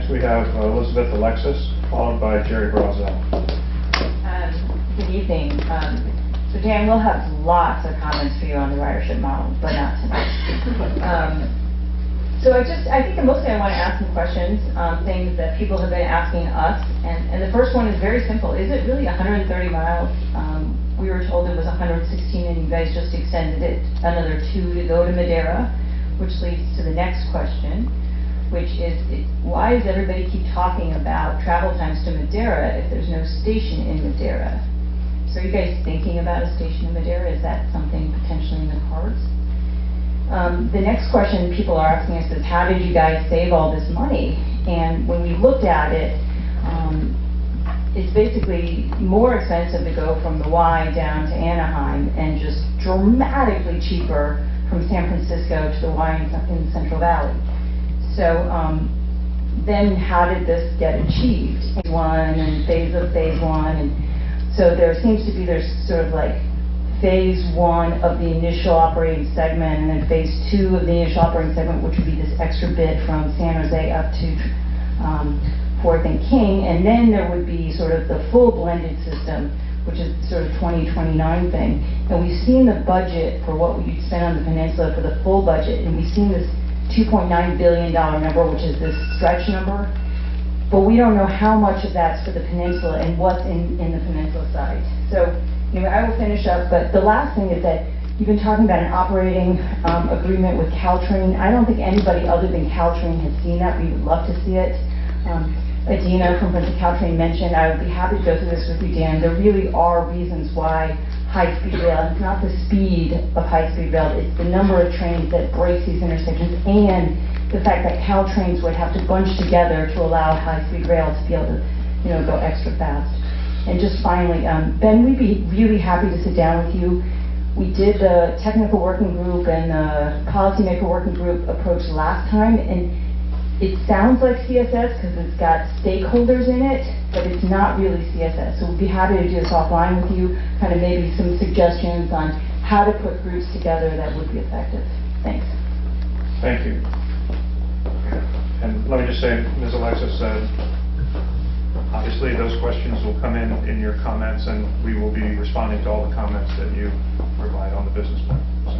Next we have Elizabeth Alexis, followed by Jerry Brazel. Good evening. So Dan, we'll have lots of comments for you on the ridership model, but not tonight. So I think mostly I want to ask some questions, things that people have been asking us, and the first one is very simple. Is it really 130 miles? We were told it was 116 and you guys just extended it another 2 to go to Madeira, which leads to the next question, which is why does everybody keep talking about travel times to Madeira if there's no station in Madeira? So are you guys thinking about a station in Madeira? Is that something potentially in the cards? The next question people are asking us is, how did you guys save all this money? And when we looked at it, it's basically more expensive to go from the Y down to Anaheim and just dramatically cheaper from San Francisco to the Y in the Central Valley. So then how did this get achieved? Phase one, and so there seems to be, there's sort of like phase one of the initial operating segment, and then phase two of the initial operating segment, which would be this extra bit from San Jose up to Fourth and King, and then there would be sort of the full blended system, which is sort of 2029 thing. And we've seen the budget for what we'd spend on the peninsula for the full budget, and we've seen this $2.9 billion number, which is this stretch number, but we don't know how much of that's for the peninsula and what's in the peninsula side. So anyway, I will finish up, but the last thing is that you've been talking about an operating agreement with Caltrain. I don't think anybody other than Caltrain has seen that. We would love to see it. Adina from Prince of Caltrain mentioned, I would be happy to go through this with you, Dan. There really are reasons why high-speed rail, it's not the speed of high-speed rail, it's the number of trains that break these intersections, and the fact that Caltrains would have to bunch together to allow high-speed rail to be able to, go extra fast. And just finally, Ben, we'd be really happy to sit down with you. We did the technical working group and the policymaker working group approach last time, and it sounds like CSS because it's got stakeholders in it, but it's not really CSS. So we'd be happy to do this offline with you, kind of maybe some suggestions on how to put groups together that would be effective. Thanks. Thank you. And let me just say, Ms. Alexis said, obviously those questions will come in your comments, and we will be responding to all the comments that you provide on the business plan. So,